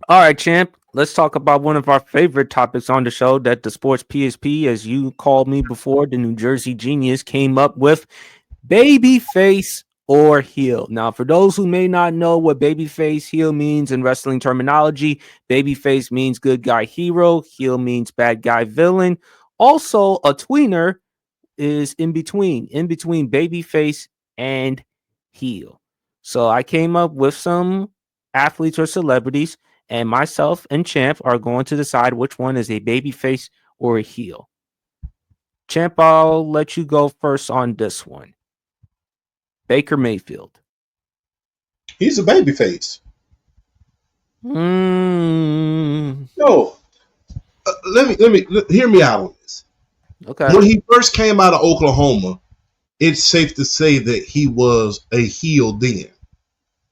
All right, champ. Let's talk about one of our favorite topics on the show that the sports PSP, as you called me before, the New Jersey Genius came up with babyface or heel. Now, for those who may not know what babyface heel means in wrestling terminology, babyface means good guy hero, heel means bad guy villain. Also, a tweener is in between babyface and heel. So I came up with some athletes or celebrities, and myself and Champ are going to decide which one is a babyface or a heel. Champ, I'll let you go first on this one. Baker Mayfield. He's a baby face. Mm, No, hear me out on this. okay. When he first came out of Oklahoma, it's safe to say that he was a heel then,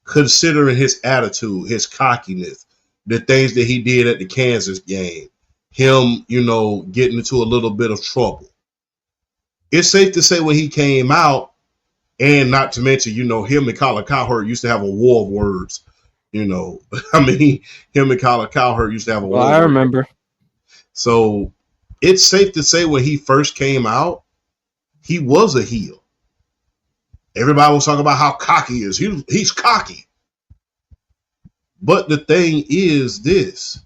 considering his attitude, his cockiness, the things that he did at the Kansas game, him, getting into a little bit of trouble. It's safe to say when he came out, and not to mention, him and Colin Cowherd used to have a war of words. I mean, him and Colin Cowherd used to have a Well, war I of words. remember. So it's safe to say when he first came out, he was a heel. Everybody was talking about how cocky he is. He's cocky. But the thing is this.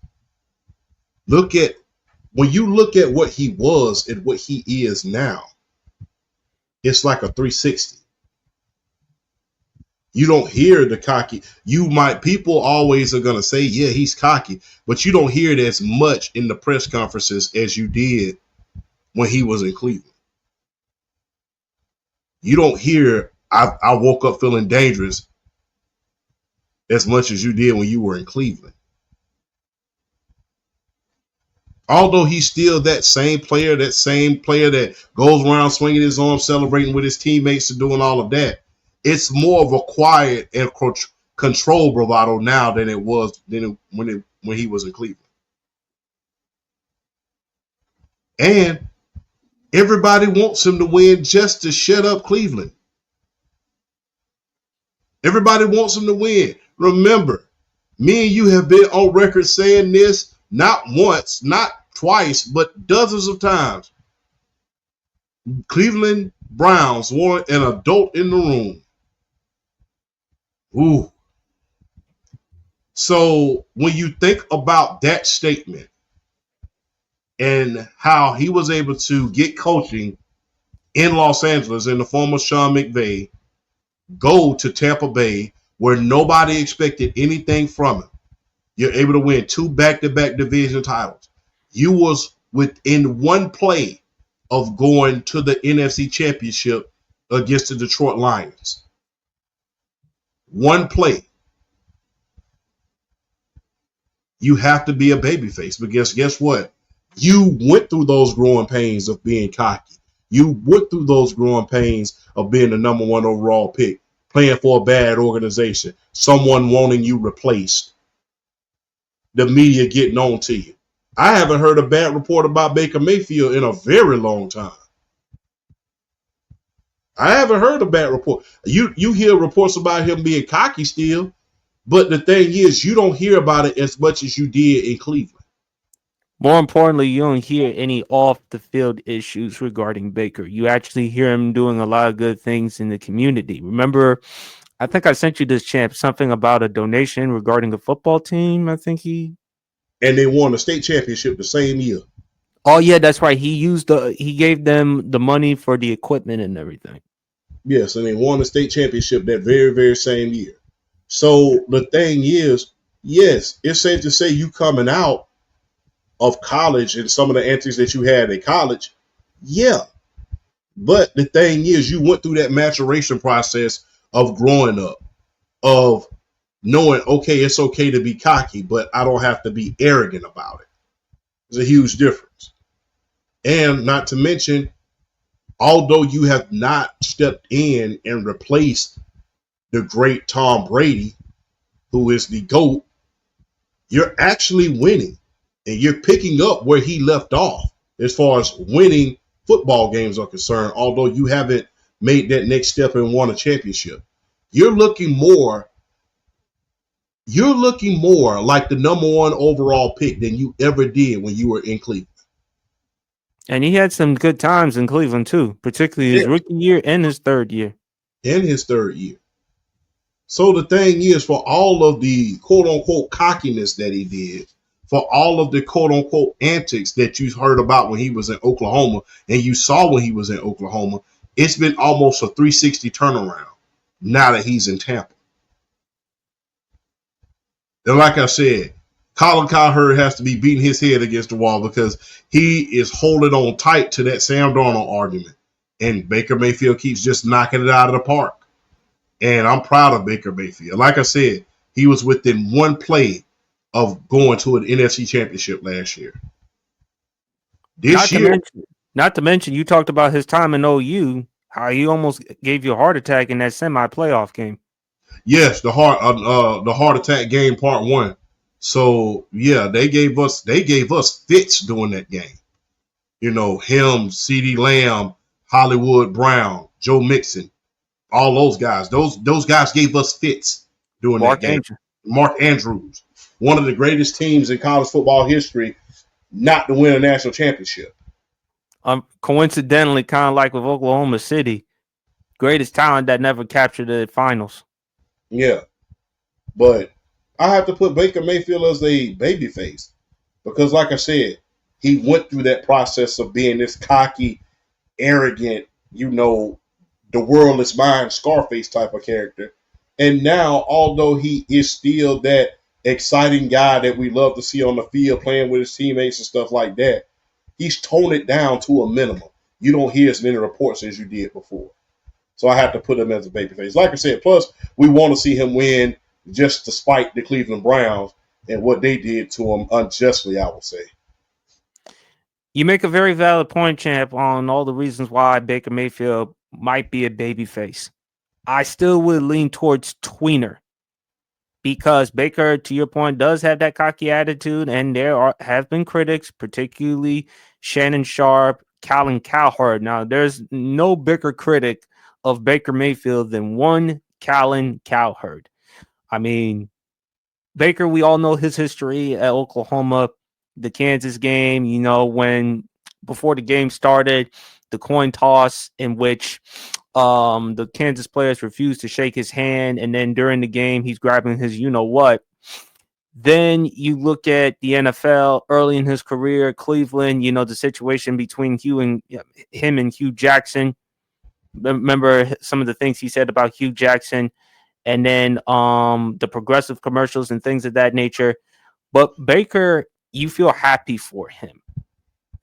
Look at when you look at what he was and what he is now, it's like a 360. You don't hear the cocky. People always are gonna say, yeah, he's cocky, but you don't hear it as much in the press conferences as you did when he was in Cleveland. You don't hear I woke up feeling dangerous as much as you did when you were in Cleveland. Although he's still that same player that goes around swinging his arms, celebrating with his teammates and doing all of that, it's more of a quiet and control bravado now than it was when he was in Cleveland. And everybody wants him to win just to shut up Cleveland. Everybody wants him to win. Remember, me and you have been on record saying this not once, not twice, but dozens of times. Cleveland Browns want an adult in the room. Ooh. So when you think about that statement and how he was able to get coaching in Los Angeles in the form of Sean McVay, go to Tampa Bay where nobody expected anything from him. You're able to win 2 back-to-back division titles. You was within one play of going to the NFC Championship against the Detroit Lions. One play. You have to be a babyface because guess what? You went through those growing pains of being cocky. You went through those growing pains of being the number 1 overall pick, playing for a bad organization, someone wanting you replaced, the media getting on to you. I haven't heard a bad report about Baker Mayfield in a very long time. I haven't heard a bad report. You hear reports about him being cocky still, but the thing is, you don't hear about it as much as you did in Cleveland. More importantly, you don't hear any off the field issues regarding Baker. You actually hear him doing a lot of good things in the community. Remember, I think I sent you this, champ, something about a donation regarding a football team. I think he. And they won the state championship the same year. Oh yeah, that's right. He gave them the money for the equipment and everything. Yes, and they won the state championship that very, very same year. So the thing is, yes, it's safe to say you coming out of college and some of the antics that you had in college, yeah. But the thing is, you went through that maturation process of growing up, of knowing, okay, it's okay to be cocky, but I don't have to be arrogant about it. There's a huge difference. And not to mention, although you have not stepped in and replaced the great Tom Brady, who is the GOAT, you're actually winning. And you're picking up where he left off as far as winning football games are concerned, although you haven't made that next step and won a championship. You're looking more You're looking more like the number one overall pick than you ever did when you were in Cleveland. And he had some good times in Cleveland too, particularly his Yeah, rookie year and his third year. in his third year. So the thing is, for all of the quote unquote cockiness that he did, for all of the quote unquote antics that you heard about when he was in Oklahoma and you saw when he was in Oklahoma, it's been almost a 360 turnaround now that he's in Tampa. And like I said, Colin Cowherd has to be beating his head against the wall because he is holding on tight to that Sam Darnold argument. And Baker Mayfield keeps just knocking it out of the park. And I'm proud of Baker Mayfield. Like I said, he was within one play of going to an NFC championship last year. Not This to year, mention, not to mention, you talked about his time in OU, how he almost gave you a heart attack in that semi-playoff game. yes, the heart attack game part one. So yeah, they gave us fits during that game. You know, him, CeeDee Lamb, Hollywood Brown, Joe Mixon, all those guys. Those guys gave us fits during that Mark game. Andrews. Mark Andrews, one of the greatest teams in college football history, not to win a national championship. Coincidentally, kind of like with Oklahoma City, greatest talent that never captured the finals. Yeah, but I have to put Baker Mayfield as a babyface because, like I said, he went through that process of being this cocky, arrogant, the world is mine, Scarface type of character. And now, although he is still that exciting guy that we love to see on the field playing with his teammates and stuff like that, he's toned it down to a minimum. You don't hear as many reports as you did before. So I have to put him as a babyface. Like I said, plus we want to see him win just despite the Cleveland Browns and what they did to him unjustly, I would say. You make a very valid point, Champ, on all the reasons why Baker Mayfield might be a babyface. I still would lean towards tweener because Baker, to your point, does have that cocky attitude, and have been critics, particularly Shannon Sharp, Colin Cowherd. Now, there's no bigger critic of Baker Mayfield than one Colin Cowherd. I mean, Baker, we all know his history at Oklahoma, the Kansas game, when before the game started, the coin toss in which the Kansas players refused to shake his hand, and then during the game, he's grabbing his what. Then you look at the NFL early in his career, Cleveland, the situation between him and Hugh Jackson. Remember some of the things he said about Hugh Jackson, and then the progressive commercials and things of that nature. But Baker, you feel happy for him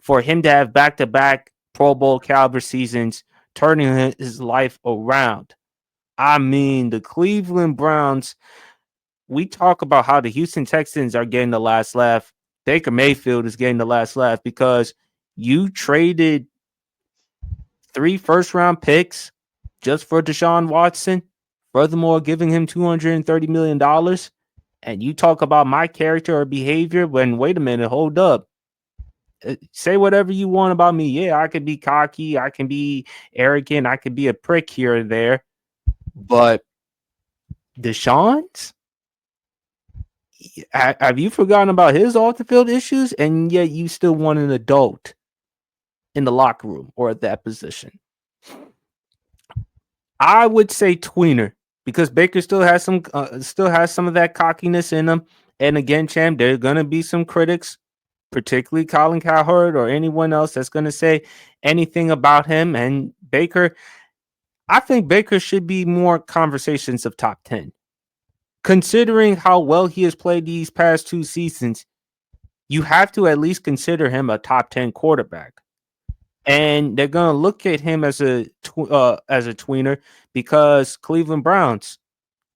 to have back-to-back Pro Bowl caliber seasons, turning his life around. I mean, the Cleveland Browns, we talk about how the Houston Texans are getting the last laugh. Baker Mayfield is getting the last laugh because you traded 3 first-round picks just for Deshaun Watson, furthermore giving him $230 million. And you talk about my character or behavior when, wait a minute, hold up. Say whatever you want about me. Yeah, I could be cocky. I can be arrogant. I could be a prick here and there. But Deshaun's? Have you forgotten about his off-the-field issues? And yet you still want an adult in the locker room or at that position. I would say tweener because Baker still has some of that cockiness in him. And again, Champ, there are gonna be some critics, particularly Colin Cowherd or anyone else that's gonna say anything about him. And Baker, I think Baker should be more conversations of top 10. Considering how well he has played these past 2 seasons, you have to at least consider him a top 10 quarterback. And they're going to look at him as a tweener because Cleveland Browns,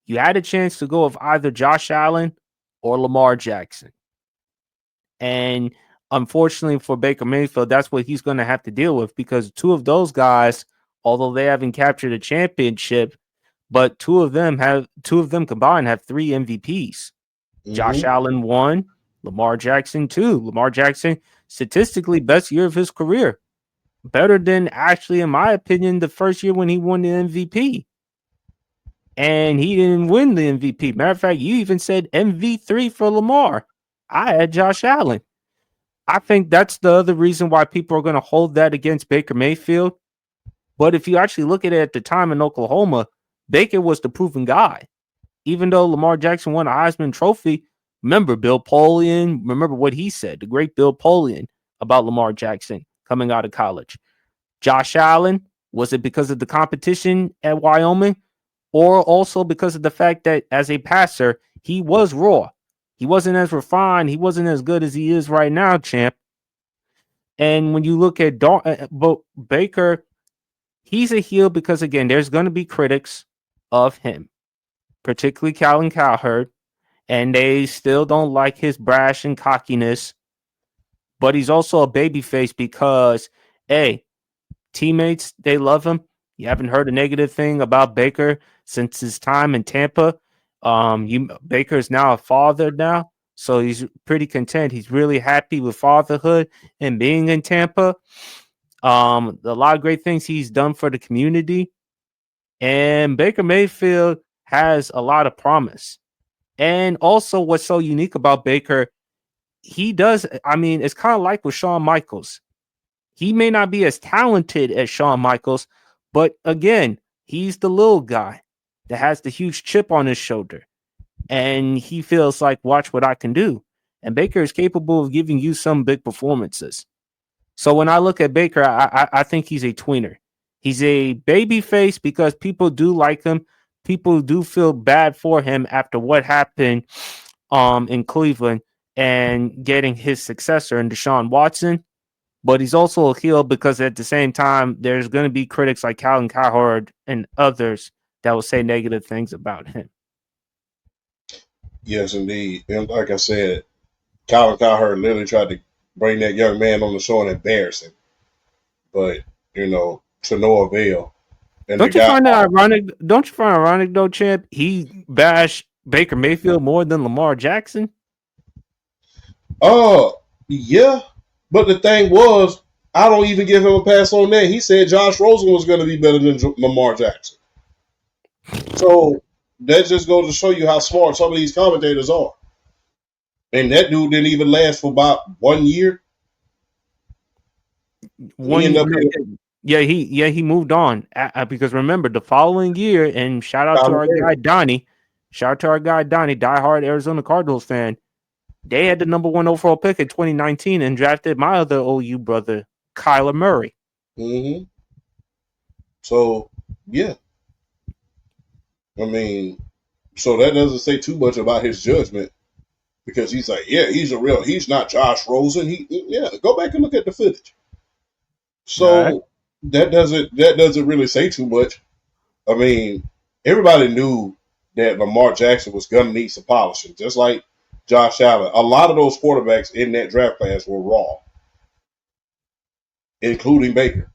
you had a chance to go with either Josh Allen or Lamar Jackson. And unfortunately for Baker Mayfield, that's what he's going to have to deal with because 2 of those guys, although they haven't captured a championship, but 2 of them combined have 3 MVPs. Mm-hmm. Josh Allen 1, Lamar Jackson 2. Lamar Jackson, statistically best year of his career. Better than actually, in my opinion, the first year when he won the MVP. and he didn't win the MVP. Matter of fact, you even said MV3 for Lamar. I had Josh Allen. I think that's the other reason why people are going to hold that against Baker Mayfield. But if you actually look at it at the time in Oklahoma, Baker was the proven guy. Even though Lamar Jackson won a Heisman Trophy, remember Bill Polian, remember what he said, the great Bill Polian about Lamar Jackson coming out of college. Josh Allen, was it because of the competition at Wyoming? Or also because of the fact that as a passer, he was raw. He wasn't as refined. He wasn't as good as he is right now, champ. And when you look at Baker, he's a heel because, again, there's going to be critics of him, particularly Calvin Cowherd, and they still don't like his brash and cockiness. But he's also a babyface because, hey, teammates, they love him. You haven't heard a negative thing about Baker since his time in Tampa. Baker is now a father now, so he's pretty content. He's really happy with fatherhood and being in Tampa. A lot of great things he's done for the community, and Baker Mayfield has a lot of promise. And also, what's so unique about Baker, he does. I mean, it's kind of like with Shawn Michaels. He may not be as talented as Shawn Michaels, but again, he's the little guy that has the huge chip on his shoulder. And he feels like, watch what I can do. And Baker is capable of giving you some big performances. So when I look at Baker, I think he's a tweener. He's a baby face because people do like him. People do feel bad for him after what happened in Cleveland and getting his successor in Deshaun Watson. But he's also a heel because at the same time, there's going to be critics like Calvin Cowherd and others that will say negative things about him. Yes, indeed. And like I said, Colin Cowherd literally tried to bring that young man on the show and embarrass him, but to no avail. And the Don't you guy, find that ironic? Don't you find ironic though, champ? He bashed Baker Mayfield more than Lamar Jackson. oh yeah, but the thing was, I don't even give him a pass on that. He said Josh Rosen was going to be better than Lamar Jackson. So that just goes to show you how smart some of these commentators are. And that dude didn't even last for about 1 year. He ended up He moved on because remember the following year, and shout out to our guy Donnie, diehard Arizona Cardinals fan. They had the number 1 overall pick in 2019 and drafted my other OU brother, Kyler Murray. Mm-hmm. So yeah, I mean, so that doesn't say too much about his judgment because he's like, yeah, he's not Josh Rosen. Yeah, go back and look at the footage. So Right. that doesn't really say too much. I mean, everybody knew that Lamar Jackson was gonna need some polishing, just like Josh Allen. A lot of those quarterbacks in that draft class were raw, including Baker.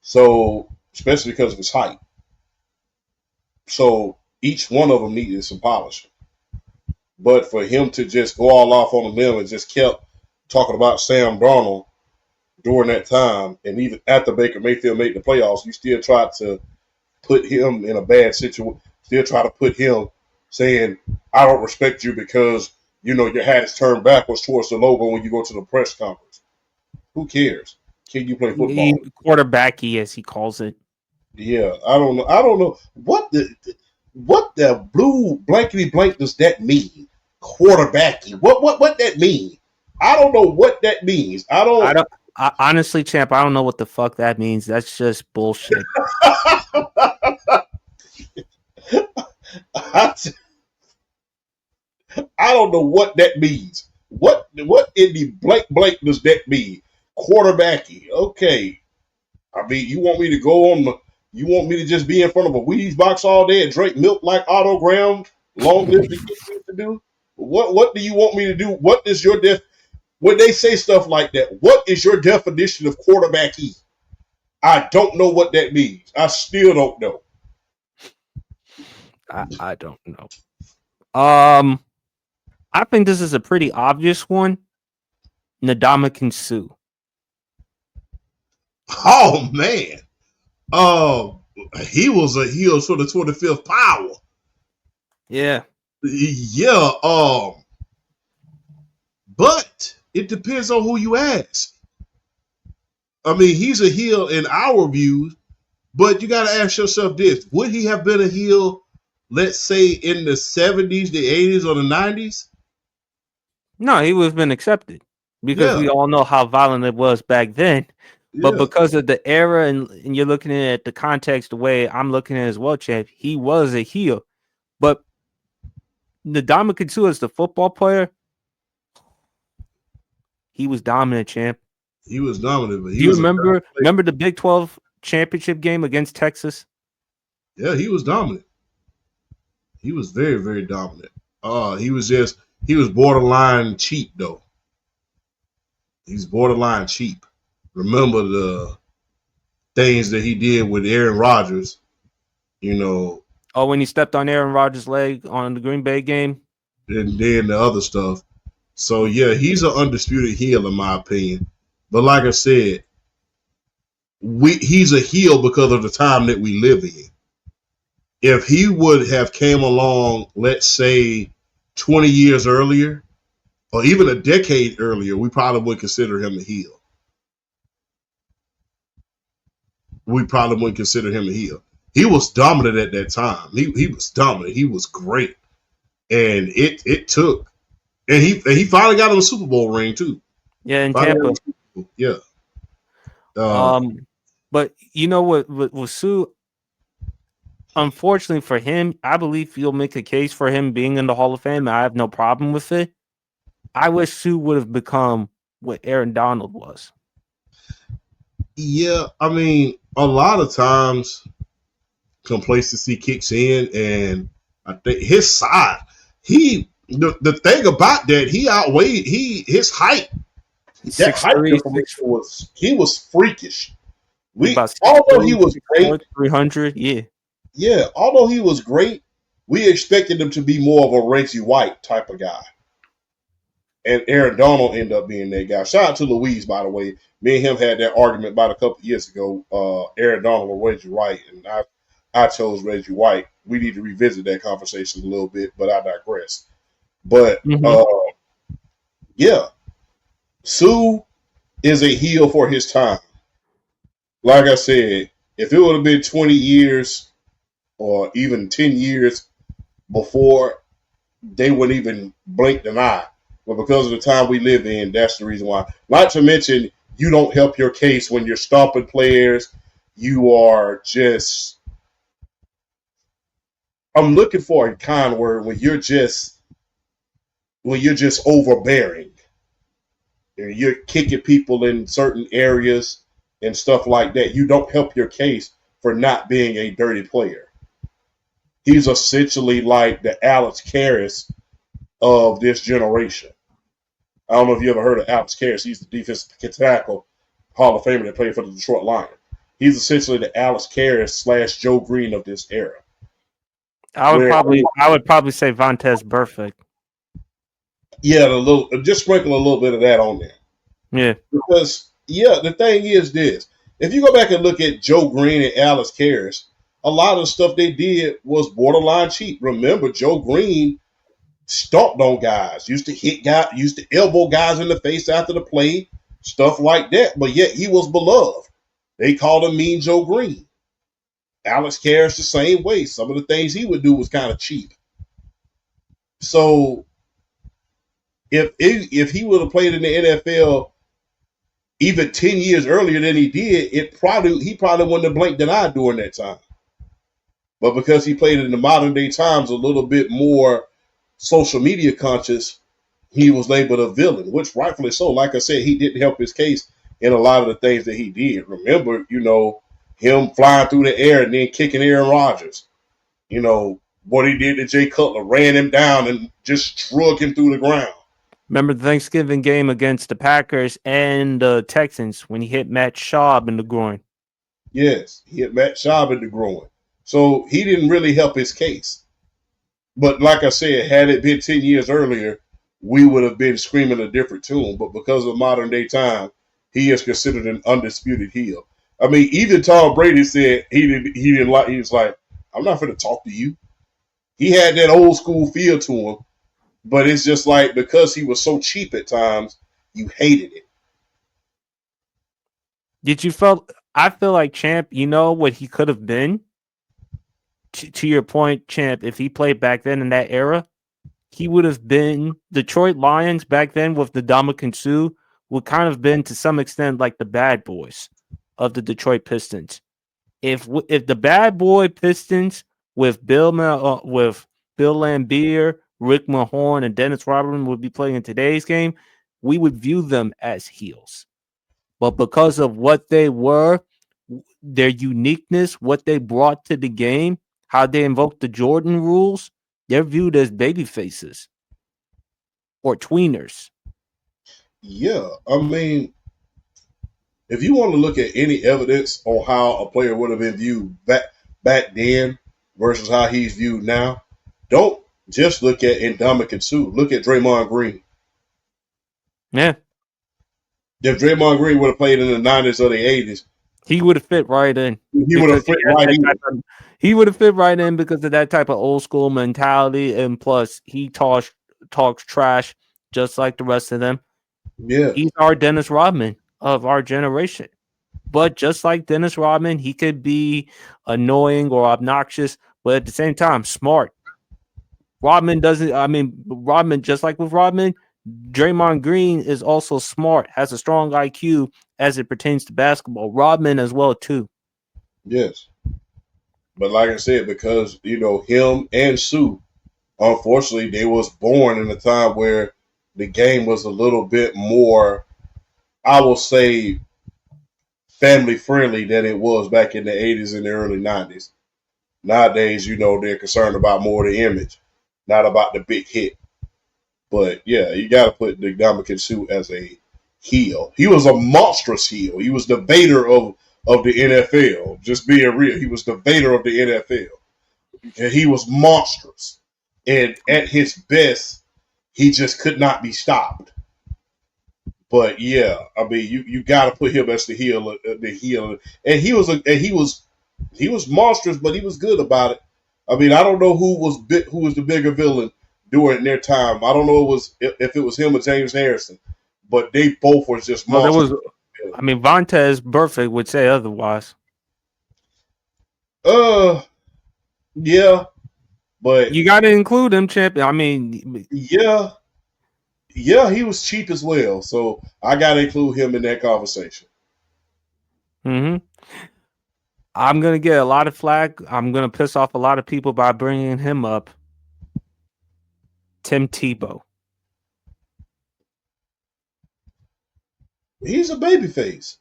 So especially because of his height. So each one of them needed some polishing. But for him to just go all off on a limb and just kept talking about Sam Darnold during that time, and even after Baker Mayfield made the playoffs, you still tried to put him in a bad situation. Still try to put him saying, I don't respect you because, your hat is turned backwards towards the logo when you go to the press conference. Who cares? Can you play football? Quarterbacky, as he calls it. Yeah, I don't know. I don't know what the blue blankety blank does that mean? Quarterbacky. What that mean? I don't know what that means. I don't. Honestly, champ, I don't know what the fuck that means. That's just bullshit. I don't know what that means. What in the blank does that mean? Quarterbacky. Okay. I mean, you want me to go on the you want me to just be in front of a Wheaties box all day and drink milk like autogram long live the king to do? What do you want me to do? What is your when they say stuff like that, what is your definition of quarterbacky? I don't know what that means. I still don't know. I don't know. I think this is a pretty obvious one. Ndamukong Suh. Oh man. he was a heel for the 25th power. Yeah. Yeah, but it depends on who you ask. I mean, he's a heel in our views, but you got to ask yourself this: would he have been a heel, let's say, in the 70s, the 80s, or the 90s? No, he would have been accepted because Yeah, we all know how violent it was back then. But yeah, because of the era and you're looking at the context the way I'm looking at it as well, champ, he was a heel. But Ndamukong Suh as the football player, he was dominant, champ. he was dominant, but Do he you was a better player. remember the Big 12 championship game against Texas? Yeah, he was dominant. He was very, very dominant. He was borderline cheap though. He's borderline cheap. Remember the things that he did with Aaron Rodgers, you know, Oh, when he stepped on Aaron Rodgers' leg on the Green Bay game? and then the other stuff. So yeah, he's an undisputed heel in my opinion. But like I said, he's a heel because of the time that we live in. If he would have came along, let's say 20 years earlier, or even a decade earlier, we probably would consider him a heel. We probably wouldn't consider him a heel. He was dominant at that time. He was dominant. He was great. And it took, and he finally got him a Super Bowl ring too. Yeah, in Finally got him Tampa. a Super Bowl. Yeah. Um, but you know what with Sue, unfortunately for him, I believe you'll make a case for him being in the Hall of Fame. I have no problem with it. I wish Sue would have become what Aaron Donald was. Yeah, I mean, a lot of times complacency kicks in, and I think his side, the thing about that, he outweighed his height. He's That height 6'3", differential was freakish. he's We about although 6'3", he was great, 300. Yeah. yeah, although he was great, we expected him to be more of a Reggie White type of guy. And Aaron Donald ended up being that guy. Shout out to Louise, by the way. Me and him had that argument about a couple of years ago. Aaron Donald or Reggie White, and I chose Reggie White. We need to revisit that conversation a little bit, but I digress. But Mm-hmm. yeah, Sue is a heel for his time. Like I said, if it would have been 20 years or even 10 years before, they wouldn't even blink an eye. But because of the time we live in, that's the reason why. Not to mention, you don't help your case when you're stopping players. You are just. I'm looking for a kind word when you're just overbearing. You're kicking people in certain areas and stuff like that. You don't help your case for not being a dirty player. He's essentially like the Alex Karras of this generation. I don't know if you ever heard of Alex Karras. He's the defensive tackle, Hall of Famer that played for the Detroit Lions. He's essentially the Alex Karras / Joe Green of this era. Where I would probably say Vontez Burfict. yeah, just sprinkle a little bit of that on there. Yeah. Because yeah, the thing is this: if you go back and look at Joe Green and Alex Karras, a lot of the stuff they did was borderline cheap. Remember, Joe Green stomped on guys, used to hit guys, used to elbow guys in the face after the play, stuff like that. But yet he was beloved. They called him Mean Joe Green. Alex Karras the same way. Some of the things he would do was kind of cheap. So if he would have played in the NFL even 10 years earlier than he did, he probably wouldn't have blinked an eye during that time. But because he played in the modern day times a little bit more social media conscious, he was labeled a villain, which rightfully so. Like I said, he didn't help his case in a lot of the things that he did. Remember, him flying through the air and then kicking Aaron Rodgers. What he did to Jay Cutler, ran him down and just drug him through the ground. Remember the Thanksgiving game against the Packers and the Texans when he hit Matt Schaub in the groin? Yes, he hit Matt Schaub in the groin. So he didn't really help his case. But like I said, had it been 10 years earlier, we would have been screaming a different tune. But because of modern day time, he is considered an undisputed heel. I mean, even Tom Brady said he didn't like. He was like, I'm not going to talk to you. He had that old school feel to him, but it's just like because he was so cheap at times, you hated it. Did you felt? I feel like Champ. You know what he could have been. To your point, Champ. If he played back then in that era, he would have been Detroit Lions back then with the Ndamukong Suh would kind of been to some extent like the bad boys of the Detroit Pistons. If the bad boy Pistons with Bill Lambier, Rick Mahorn, and Dennis Rodman would be playing in today's game, we would view them as heels. But because of what they were, their uniqueness, what they brought to the game, how they invoked the Jordan rules, they're viewed as baby faces or tweeners. Yeah, I mean, if you want to look at any evidence on how a player would have been viewed back then versus how he's viewed now, don't just look at Ndamukong Suh. Look at Draymond Green. Yeah. If Draymond Green would have played in the 90s or the 80s, He would have fit right in he would because have fit right in. he would have fit right in because of that type of old school mentality, and plus he talks trash just like the rest of them. Yeah, He's our Dennis Rodman of our generation. But just like Dennis Rodman, he could be annoying or obnoxious, but at the same time, smart. Rodman doesn't. I mean, Rodman, just like with Rodman, Draymond Green is also smart, has a strong IQ as it pertains to basketball. Rodman as well too. yes. But like I said, because him and Sue, unfortunately, they was born in a time where the game was a little bit more, I will say, family friendly than it was back in the 80s and the early 90s. Nowadays, they're concerned about more the image, not about the big hit. But yeah, you got to put the Ndamukong Suh as a heel. He was a monstrous heel. He was the Vader of the NFL. Just being real, he was the Vader of the NFL. And he was monstrous, and at his best, he just could not be stopped. But yeah, I mean, you got to put him as the heel, and he was monstrous, but he was good about it. I mean, I don't know who was the bigger villain during their time. I don't know if it was him or James Harrison, but they both were just Well, there monsters. was. I mean, Vontez Burfict would say otherwise. Uh, yeah, but You got to include him, champ. I mean, yeah, yeah, he was cheap as well, so I got to include him in that conversation. hmm I'm gonna get a lot of flack. I'm gonna piss off a lot of people by bringing him up. Tim Tebow. He's a babyface.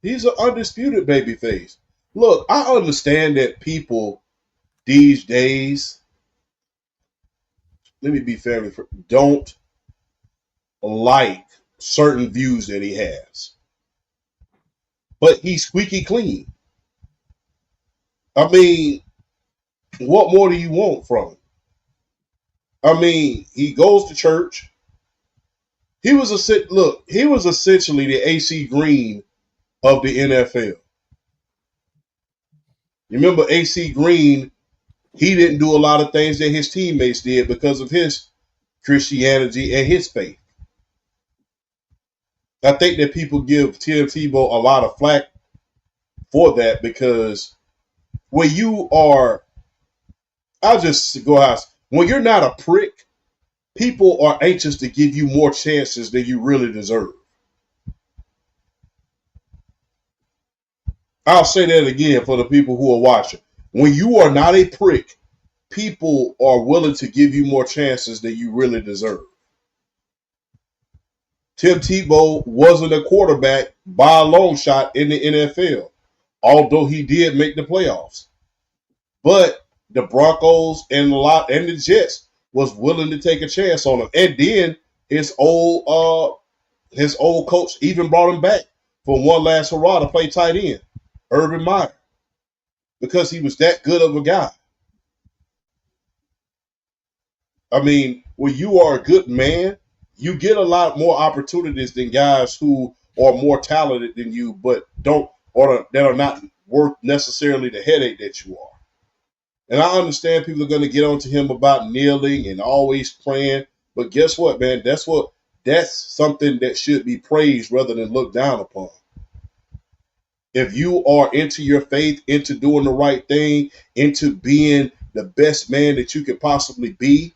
He's an undisputed babyface. Look, I understand that people these days, let me be fairly, don't like certain views that he has, but he's squeaky clean. I mean, what more do you want from him? I mean, he goes to church. He was essentially the AC Green of the NFL. You remember AC Green? He didn't do a lot of things that his teammates did because of his Christianity and his faith. I think that people give Tim Tebow a lot of flack for that because when you are, I'll just go out, when you're not a prick, people are anxious to give you more chances than you really deserve. I'll say that again for the people who are watching. When you are not a prick, people are willing to give you more chances than you really deserve. Tim Tebow wasn't a quarterback by a long shot in the NFL, although he did make the playoffs. But the Broncos and the Jets was willing to take a chance on him. And then his old coach even brought him back for one last hurrah to play tight end, Urban Meyer, because he was that good of a guy. I mean, when you are a good man, you get a lot more opportunities than guys who are more talented than you, but don't or that are not worth necessarily the headache that you are. And I understand people are going to get onto him about kneeling and always praying, but guess what, man? That's something that should be praised rather than looked down upon. If you are into your faith, into doing the right thing, into being the best man that you could possibly be,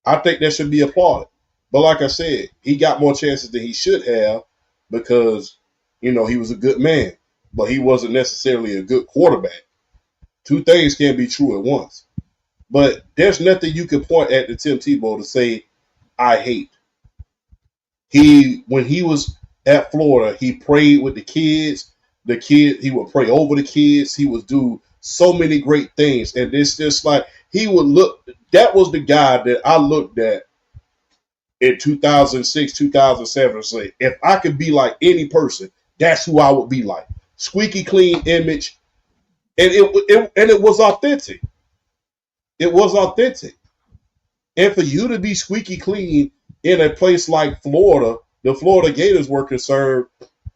I think that should be applauded. But like I said, he got more chances than he should have because, he was a good man, but he wasn't necessarily a good quarterback. Two things can't be true at once. But there's nothing you can point at to Tim Tebow to say, I hate. When he was at Florida, he prayed with the kids. He would pray over the kids. He would do so many great things. And it's just like he would look. That was the guy that I looked at in 2006, 2007 and say, if I could be like any person, that's who I would be like. Squeaky clean image. And it was authentic. It was authentic. And for you to be squeaky clean in a place like Florida, the Florida Gators were concerned,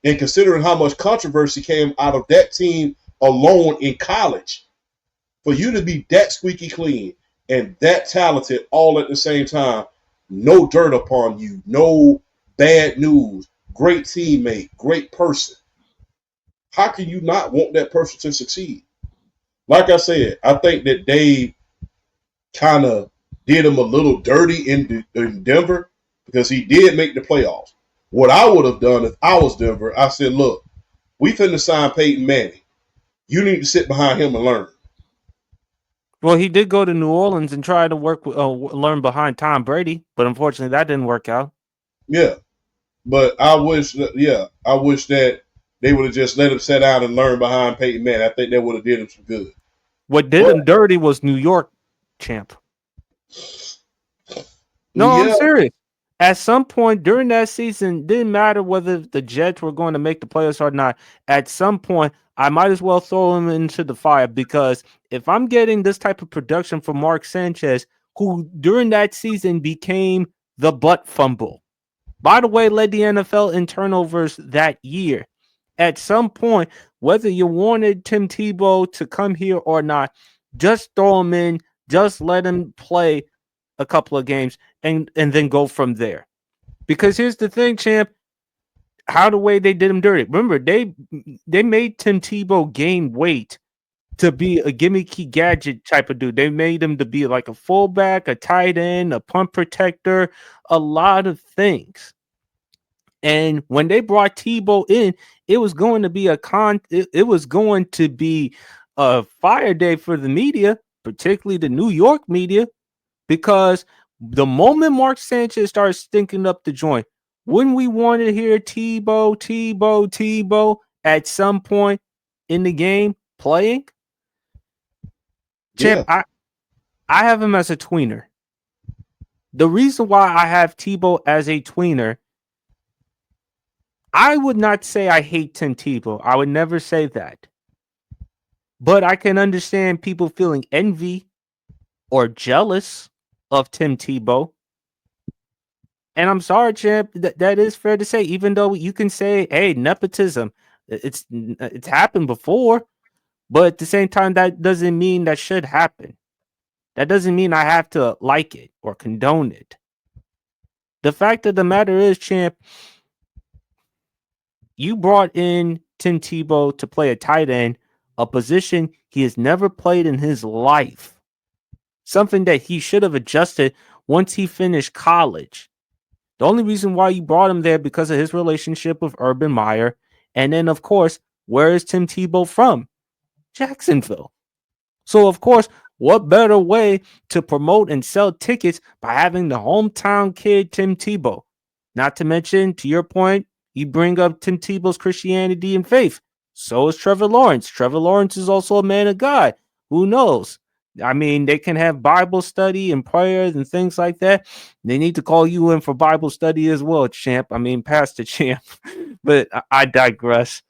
and considering how much controversy came out of that team alone in college, for you to be that squeaky clean and that talented all at the same time, no dirt upon you, no bad news, great teammate, great person. How can you not want that person to succeed? Like I said, I think that they kind of did him a little dirty in Denver because he did make the playoffs. What I would have done if I was Denver, I said, look, we finna sign Peyton Manning. You need to sit behind him and learn. Well, he did go to New Orleans and try to learn behind Tom Brady, but unfortunately that didn't work out. Yeah, but I wish that they would have just let him sit down and learn behind Peyton Manning. I think that would have did him some good. What did But him dirty was New York, champ. No, I'm yeah, serious. At some point during that season, didn't matter whether the Jets were going to make the playoffs or not. At some point, I might as well throw him into the fire because if I'm getting this type of production from Mark Sanchez, who during that season became the butt fumble, by the way, led the NFL in turnovers that year. At some point, whether you wanted Tim Tebow to come here or not, just throw him in, just let him play a couple of games and then go from there. Because here's the thing, champ, how the way they did him dirty. Remember, they made Tim Tebow gain weight to be a gimmicky gadget type of dude. They made him to be like a fullback, a tight end, a punt protector, a lot of things. And when they brought Tebow in, it was going to be it was going to be a fire day for the media, particularly the New York media, because the moment Mark Sanchez started stinking up the joint, wouldn't we want to hear Tebow at some point in the game playing? Champ, yeah, I have him as a tweener. The reason why I have Tebow as a tweener, I would not say I hate Tim Tebow. I would never say that. But I can understand people feeling envy or jealous of Tim Tebow. And I'm sorry, champ, that is fair to say, even though you can say, hey, nepotism, it's happened before, but at the same time, that doesn't mean that should happen. That doesn't mean I have to like it or condone it. The fact of the matter is, champ, you brought in Tim Tebow to play a tight end, a position he has never played in his life. Something that he should have adjusted once he finished college. The only reason why you brought him there because of his relationship with Urban Meyer. And then, of course, where is Tim Tebow from? Jacksonville. So, of course, what better way to promote and sell tickets by having the hometown kid, Tim Tebow? Not to mention, to your point, you bring up Tim Tebow's Christianity and faith. So is Trevor Lawrence. Trevor Lawrence is also a man of God. Who knows? I mean, they can have Bible study and prayers and things like that. They need to call you in for Bible study as well, champ. I mean, Pastor Champ. But I digress.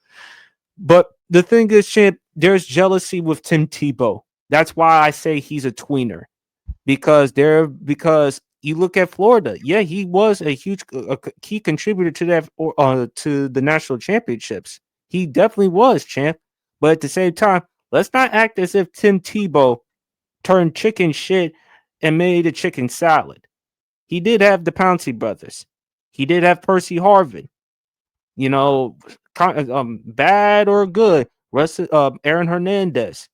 But the thing is, champ, there's jealousy with Tim Tebow. That's why I say he's a tweener. Because you look at Florida. Yeah, he was a huge a key contributor to that to the national championships. He definitely was, champ. But at the same time, let's not act as if Tim Tebow turned chicken shit and made a chicken salad. He did have the Pouncey brothers. He did have Percy Harvin. You know, bad or good, Aaron Hernandez.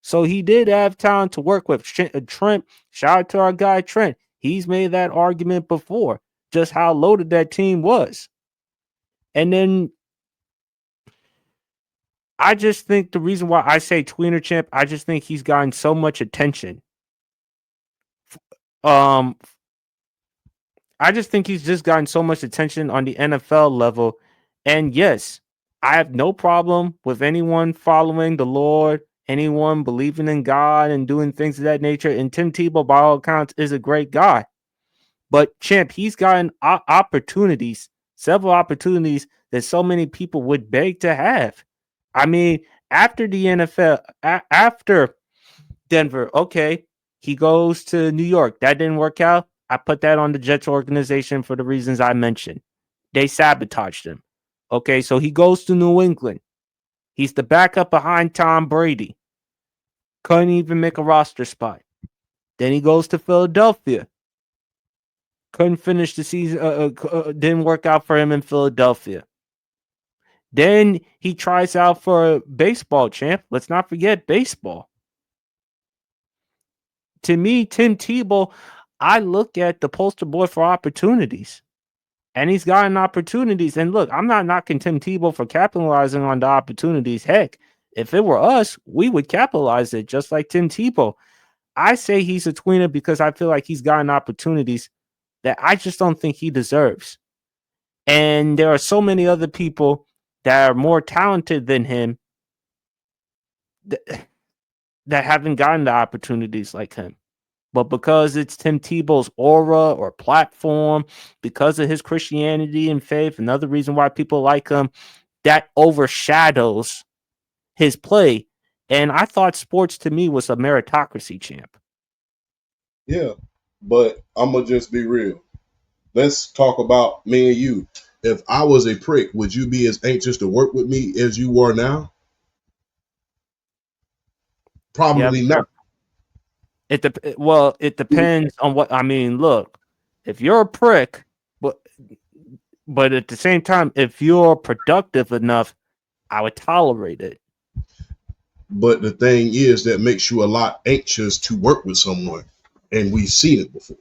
So he did have talent to work with. Trent, shout out to our guy Trent. He's made that argument before, just how loaded that team was. And then I just think the reason why I say tweener champ, I just think he's gotten so much attention. Um, I just think he's just gotten so much attention on the NFL level. And yes, I have no problem with anyone following the Lord, anyone believing in God and doing things of that nature. And Tim Tebow, by all accounts, is a great guy. But champ, he's gotten opportunities, several opportunities that so many people would beg to have. I mean, after the NFL, after Denver, okay, he goes to New York. That didn't work out. I put that on the Jets organization for the reasons I mentioned. They sabotaged him. Okay, so he goes to New England. He's the backup behind Tom Brady. Couldn't even make a roster spot. Then he goes to Philadelphia. Couldn't finish the season. Didn't work out for him in Philadelphia. Then he tries out for baseball, champ. Let's not forget baseball. To me, Tim Tebow, I look at the poster boy for opportunities. And he's gotten opportunities. And look, I'm not knocking Tim Tebow for capitalizing on the opportunities. Heck, if it were us, we would capitalize it just like Tim Tebow. I say he's a tweener because I feel like he's gotten opportunities that I just don't think he deserves. And there are so many other people that are more talented than him that haven't gotten the opportunities like him. But because it's Tim Tebow's aura or platform, because of his Christianity and faith, another reason why people like him, that overshadows his play. And I thought sports to me was a meritocracy, champ. Yeah, but I'm gonna just be real. Let's talk about me and you. If I was a prick, would you be as anxious to work with me as you were now? Yeah, Probably not. it depends on what I mean. Look, if you're a prick, but at the same time, if you're productive enough, I would tolerate it. But the thing is that makes you a lot anxious to work with someone. And we've seen it before.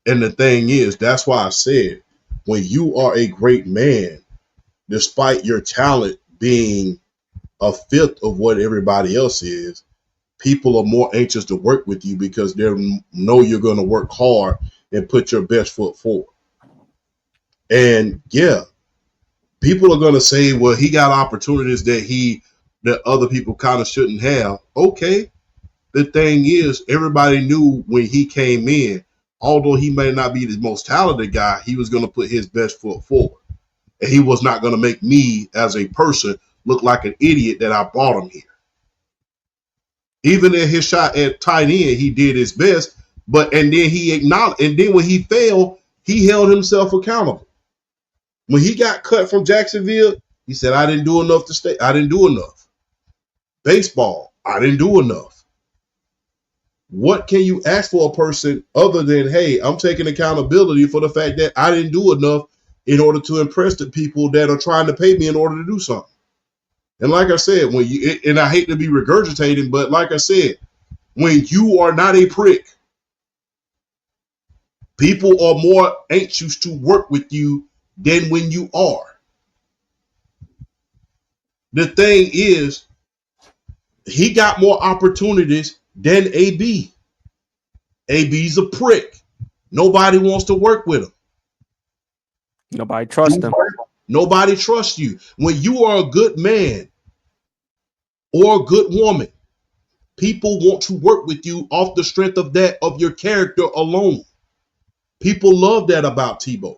And the thing is, that's why I said, when you are a great man, despite your talent being a fifth of what everybody else is, people are more anxious to work with you because they know you're going to work hard and put your best foot forward. And yeah, people are going to say, well, he got opportunities that other people kind of shouldn't have. Okay. The thing is, everybody knew when he came in, although he may not be the most talented guy, he was going to put his best foot forward. And he was not going to make me as a person look like an idiot that I brought him here. Even in his shot at tight end, he did his best, and then he acknowledged, and then when he failed, he held himself accountable. When he got cut from Jacksonville, he said, I didn't do enough to stay. I didn't do enough. Baseball, I didn't do enough. What can you ask for a person other than, hey, I'm taking accountability for the fact that I didn't do enough in order to impress the people that are trying to pay me in order to do something? And like I said, and I hate to be regurgitating, but like I said, when you are not a prick, people are more anxious to work with you than when you are. The thing is, he got more opportunities than AB. AB's a prick. Nobody wants to work with him. Nobody trusts him. Nobody trusts you. When you are a good man or a good woman, people want to work with you off the strength of that, of your character alone. People love that about Tebow.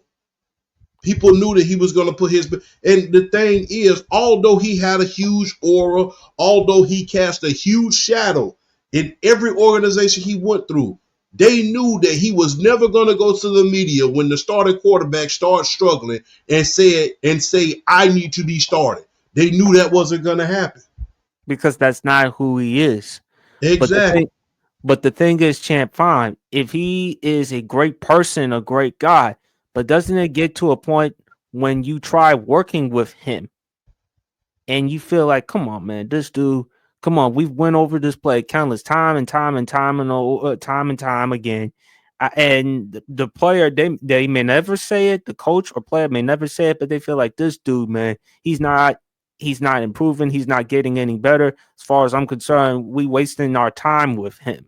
People knew that he was going to put his, and the thing is, although he had a huge aura, although he cast a huge shadow in every organization he went through, They knew that he was never going to go to the media when the starting quarterback starts struggling and say, I need to be started. They knew that wasn't going to happen. because that's not who he is. But the Exactly. thing, but the thing is, Champ, fine. If he is a great person, a great guy, but doesn't it get to a point when you try working with him and you feel like, come on, man, this dude, come on, we've went over this play countless time and time and time and time again. And the player, they may never say it, the coach or player may never say it, but they feel like this dude, man, he's not improving, he's not getting any better. As far as I'm concerned, we wasting our time with him.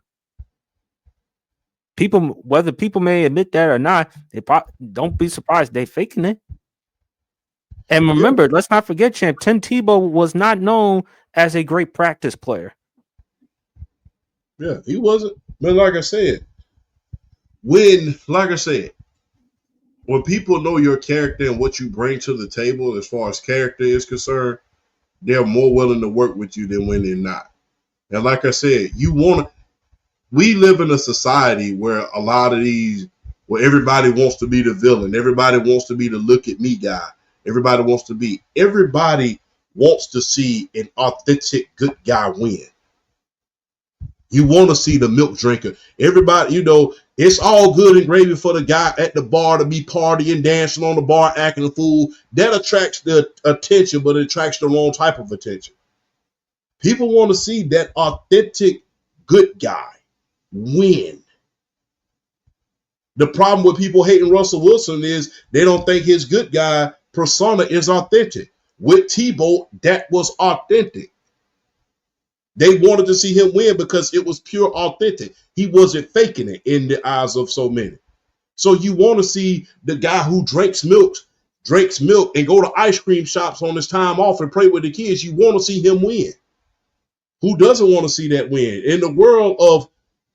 People, whether people may admit that or not, don't be surprised they faking it. And Yeah, remember, let's not forget, Champ, Tim Tebow was not known as a great practice player. yeah, he wasn't. But like I said, when people know your character and what you bring to the table as far as character is concerned, they're more willing to work with you than when they're not. And like I said, we live in a society where where everybody wants to be the villain. Everybody wants to be the look at me guy. Everybody wants to see an authentic good guy win. You want to see the milk drinker. Everybody, it's all good and gravy for the guy at the bar to be partying, dancing on the bar, acting a fool. That attracts the attention, but it attracts the wrong type of attention. People want to see that authentic good guy win. The problem with people hating Russell Wilson is they don't think his good guy persona is authentic. With Tebow, that was authentic. They wanted to see him win because it was pure authentic. He wasn't faking it in the eyes of so many. So you want to see the guy who drinks milk and go to ice cream shops on his time off and play with the kids. You want to see him win. Who doesn't want to see that win? In the world of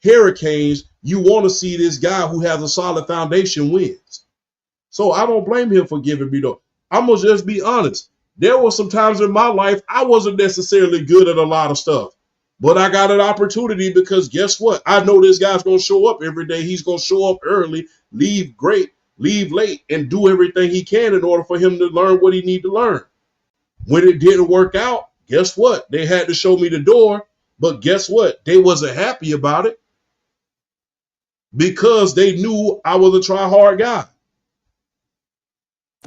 hurricanes, you want to see this guy who has a solid foundation wins. So I don't blame him for giving me though. I'm going to just be honest. There were some times in my life I wasn't necessarily good at a lot of stuff, but I got an opportunity because guess what? I know this guy's going to show up every day. He's going to show up early, leave late, and do everything he can in order for him to learn what he need to learn. When it didn't work out, guess what? They had to show me the door, but guess what? They wasn't happy about it because they knew I was a try hard guy.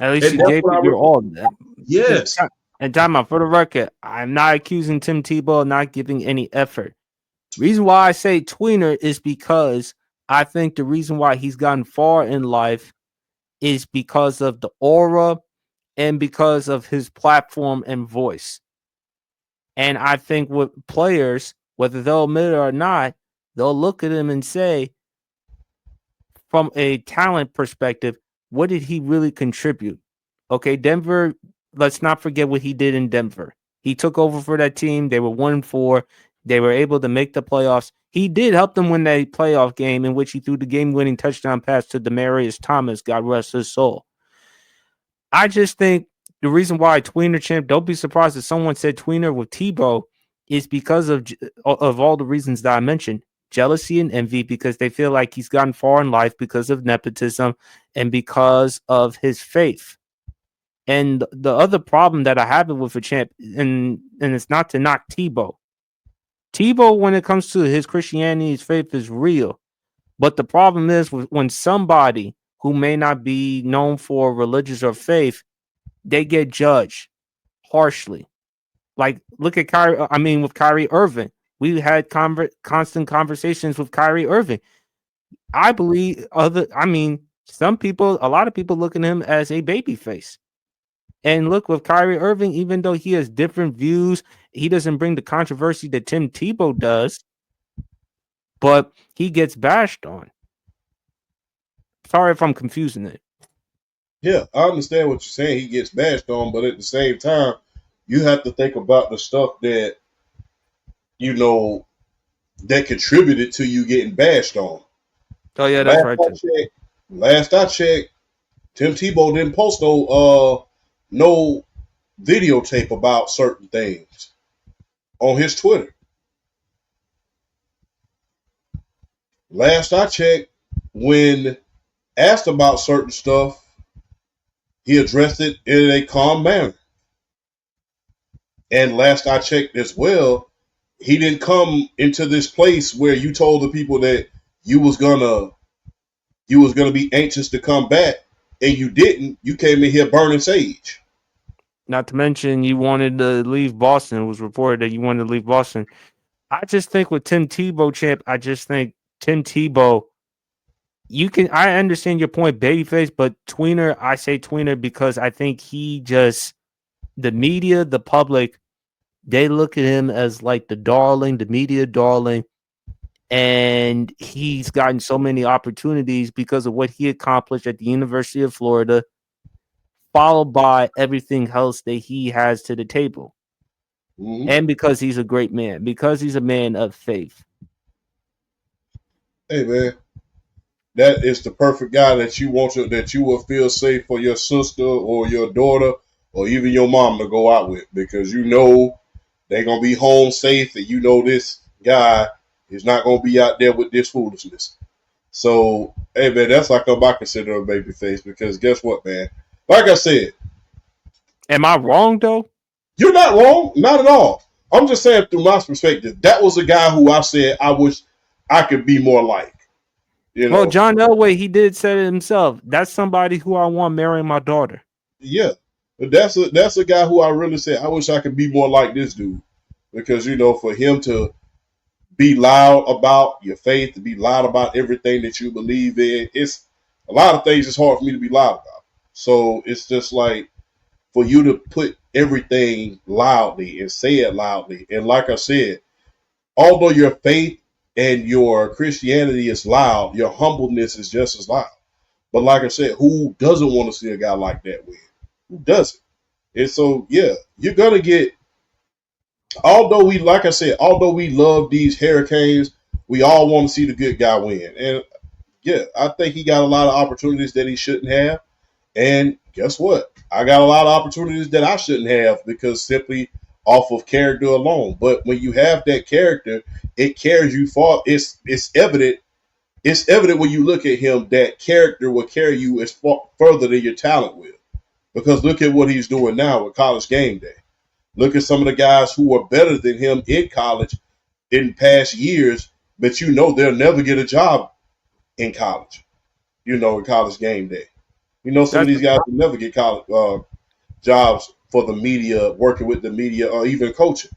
At least And you that's gave what it I your all. yes. And time out for the record, I'm not accusing Tim Tebow of not giving any effort. Reason why I say tweener is because I think the reason why he's gotten far in life is because of the aura and because of his platform and voice. And I think with players, whether they'll admit it or not, they'll look at him and say, from a talent perspective, what did he really contribute? Okay, Denver, let's not forget what he did in Denver. He took over for that team. They were 1-4. They were able to make the playoffs. He did help them win that playoff game in which he threw the game-winning touchdown pass to Demaryius Thomas, God rest his soul. I just think the reason why tweener, Champ, don't be surprised if someone said tweener with Tebow, is because of all the reasons that I mentioned. Jealousy and envy, because they feel like he's gotten far in life because of nepotism and because of his faith. And the other problem that I have with a Champ, and it's not to knock Tebow. Tebow, when it comes to his Christianity, his faith is real. But the problem is when somebody who may not be known for religious or faith, they get judged harshly. Like, look at with Kyrie Irving. We had constant conversations with Kyrie Irving. I believe a lot of people look at him as a babyface. And look, with Kyrie Irving, even though he has different views, he doesn't bring the controversy that Tim Tebow does, but he gets bashed on. Sorry if I'm confusing it. Yeah, I understand what you're saying. He gets bashed on, but at the same time, you have to think about the stuff you know, that contributed to you getting bashed on. Oh yeah, that's Last right I too. checked, last I checked, Tim Tebow didn't post no videotape about certain things on his Twitter. Last I checked, when asked about certain stuff, he addressed it in a calm manner. And last I checked as well, he didn't come into this place where you told the people that you was gonna you was gonna be anxious to come back, and you didn't. You came in here burning sage. Not to mention, you wanted to leave Boston. It was reported that you wanted to leave Boston. I just think with Tim Tebow, champ, I just think Tim Tebow, you can, I understand your point, babyface, but tweener, I say tweener because I think he just, the media, the public, they look at him as like the darling, the media darling, and he's gotten so many opportunities because of what he accomplished at the University of Florida, followed by everything else that he has to the table. Mm-hmm. And because he's a great man, because he's a man of faith. Hey man, that is the perfect guy that you want to, that you will feel safe for your sister or your daughter or even your mom to go out with, because you know they're gonna be home safe, and you know this guy is not gonna be out there with this foolishness. So hey man, that's like I consider a baby face, because guess what, man? Like I said, Am I wrong though? you're not wrong, not at all. I'm just saying through my perspective, that was a guy who I said I wish I could be more like. You Well, know, John Elway, he did say it himself. That's somebody who I want marrying my daughter. yeah. But that's a guy who I really said I wish I could be more like this dude, because you know, for him to be loud about your faith, to be loud about everything that you believe in, it's a lot of things. It's hard for me to be loud about. So it's just like, for you to put everything loudly and say it loudly, and like I said, although your faith and your Christianity is loud, your humbleness is just as loud. But like I said, who doesn't want to see a guy like that win? Who doesn't? And so, yeah, you're gonna get. Although we, like I said, although we love these Hurricanes, we all want to see the good guy win. And yeah, I think he got a lot of opportunities that he shouldn't have. And guess what? I got a lot of opportunities that I shouldn't have, because simply off of character alone. But when you have that character, it carries you far. It's evident. It's evident when you look at him that character will carry you as far further than your talent will. Because look at what he's doing now with College Game Day. Look at some of the guys who are better than him in college in past years, but you know they'll never get a job in college. You know, in College Game Day. You know, some of That's these guys will never get college jobs for the media, working with the media, or even coaching.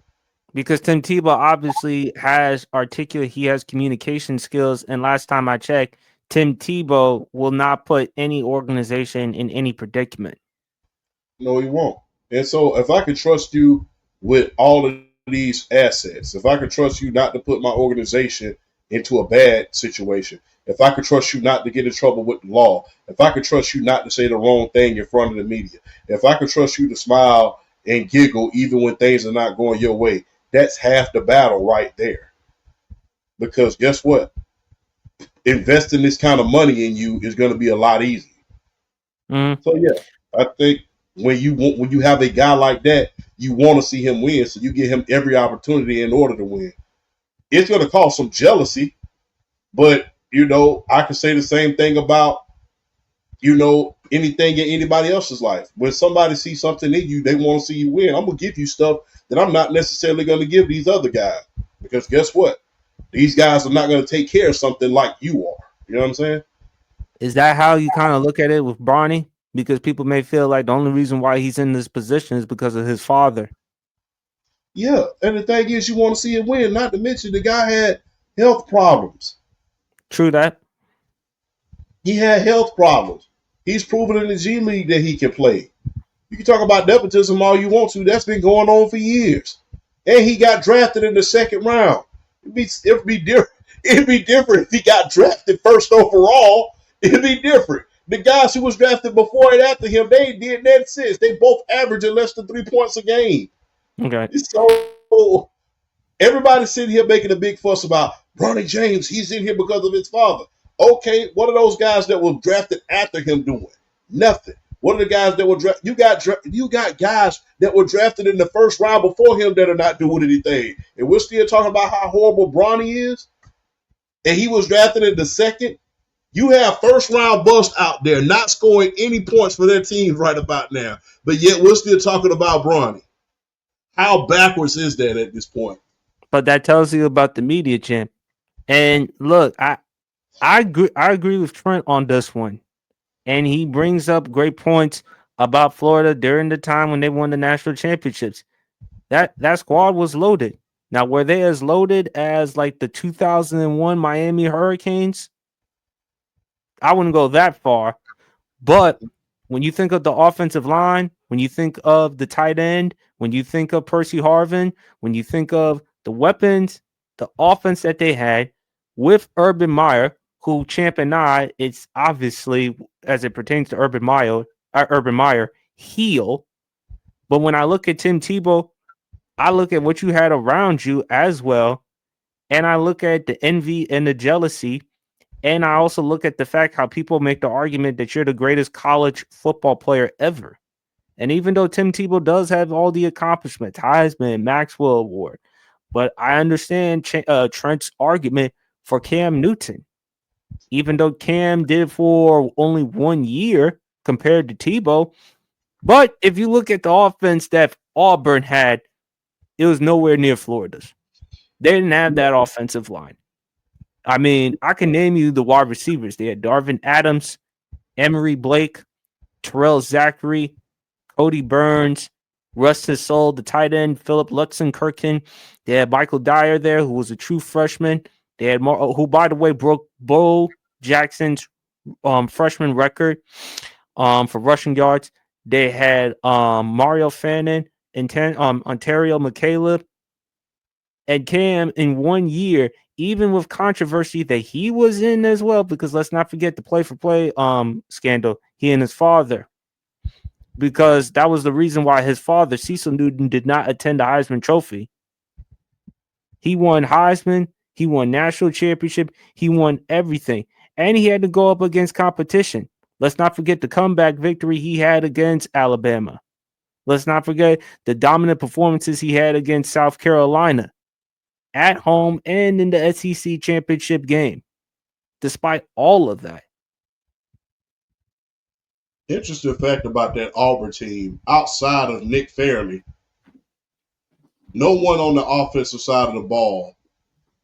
because Tim Tebow obviously has articulate, he has communication skills. And last time I checked, Tim Tebow will not put any organization in any predicament. No, he won't. And so, if I could trust you with all of these assets, if I could trust you not to put my organization into a bad situation, if I could trust you not to get in trouble with the law, if I could trust you not to say the wrong thing in front of the media, if I could trust you to smile and giggle even when things are not going your way, that's half the battle right there. Because guess what? Investing this kind of money in you is going to be a lot easier. Mm. So yeah, I think when you have a guy like that, you want to see him win, so you give him every opportunity in order to win. It's going to cause some jealousy, but you know I can say the same thing about anything in anybody else's life. When somebody sees something in you, they want to see you win. I'm gonna give you stuff that I'm not necessarily going to give these other guys, because guess what? These guys are not going to take care of something like you are. You know what I'm saying? Is that how you kind of look at it with Bronny? Because people may feel like the only reason why he's in this position is because of his father. Yeah, and the thing is, you want to see him win. Not to mention, the guy had health problems. True that. He had health problems. He's proven in the G League that he can play. You can talk about nepotism all you want to. That's been going on for years. And he got drafted in the second round. It'd be different if he got drafted first overall. It'd be different. The guys who was drafted before and after him, they did that since. They both averaging less than 3 points a game. Okay. So everybody's sitting here making a big fuss about Bronny James. He's in here because of his father. Okay, what are those guys that were drafted after him doing? Nothing. What are the guys that were drafted? You got guys that were drafted in the first round before him that are not doing anything, and we're still talking about how horrible Bronny is. and he was drafted in the second. You have first round bust out there not scoring any points for their teams right about now, but yet we're still talking about Bronny. How backwards is that at this point? But that tells you about the media, champ. And look, I agree with Trent on this one. And he brings up great points about Florida during the time when they won the national championships. That squad was loaded. Now, were they as loaded as like the 2001 Miami Hurricanes? I wouldn't go that far. But when you think of the offensive line, when you think of the tight end, when you think of Percy Harvin, when you think of the weapons, the offense that they had with Urban Meyer, who Champ and I, it's obviously as it pertains to Urban Meyer, heel. But when I look at Tim Tebow, I look at what you had around you as well, and I look at the envy and the jealousy, and I also look at the fact how people make the argument that you're the greatest college football player ever. And even though Tim Tebow does have all the accomplishments, Heisman, Maxwell Award, but I understand Trent's argument for Cam Newton. Even though Cam did for only 1 year compared to Tebow, but if you look at the offense that Auburn had, it was nowhere near Florida's. They didn't have that offensive line. I mean, I can name you the wide receivers. They had Darvin Adams, Emery Blake, Terrell Zachary, Cody Burns, Rustin Soul, the tight end, Philip Lutzenkirchen. They had Michael Dyer there, who was a true freshman. They had who, by the way, broke Bo Jackson's freshman record for rushing yards. They had Mario Fannin and Ontario McCaleb and Cam in 1 year, even with controversy that he was in as well, because let's not forget the play-for-play scandal, he and his father, because that was the reason why his father, Cecil Newton, did not attend the Heisman Trophy. He won Heisman, he won national championship, he won everything, and he had to go up against competition. Let's not forget the comeback victory he had against Alabama. Let's not forget the dominant performances he had against South Carolina at home and in the SEC championship game. Despite all of that, Interesting fact about that Auburn team, outside of Nick Fairley, no one on the offensive side of the ball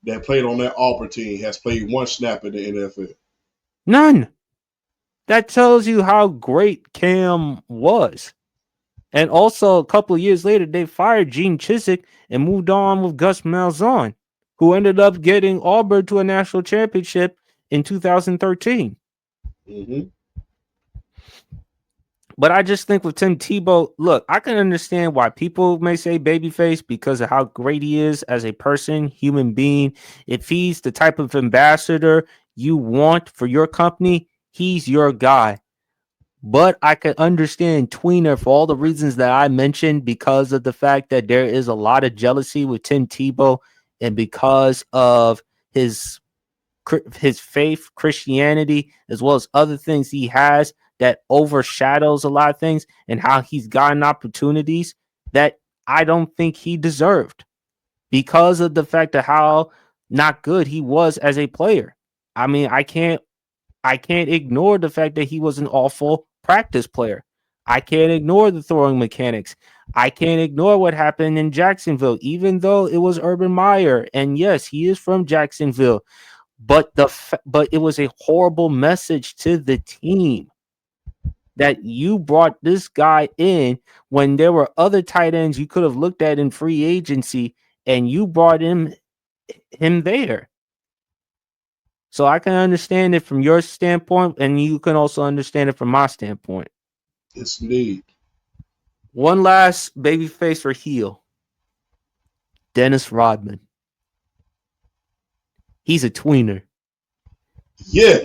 that played on that Auburn team has played one snap in the NFL. none. That tells you how great Cam was. And also, a couple of years later, they fired Gene Chizik and moved on with Gus Malzahn, who ended up getting Auburn to a national championship in 2013. Mm-hmm. But I just think with Tim Tebow, look, I can understand why people may say babyface because of how great he is as a person, human being. If he's the type of ambassador you want for your company, he's your guy. But I can understand Tweener for all the reasons that I mentioned, because of the fact that there is a lot of jealousy with Tim Tebow and because of his faith, Christianity, as well as other things he has that overshadows a lot of things, and how he's gotten opportunities that I don't think he deserved because of the fact of how not good he was as a player. I mean, I can't ignore the fact that he was an awful practice player. I can't ignore the throwing mechanics. I can't ignore what happened in Jacksonville, even though it was Urban Meyer. And yes, he is from Jacksonville, but but it was a horrible message to the team that you brought this guy in when there were other tight ends you could have looked at in free agency, and you brought him there. So I can understand it from your standpoint, and you can also understand it from my standpoint. It's neat. One last babyface or heel, Dennis Rodman. He's a tweener. Yeah.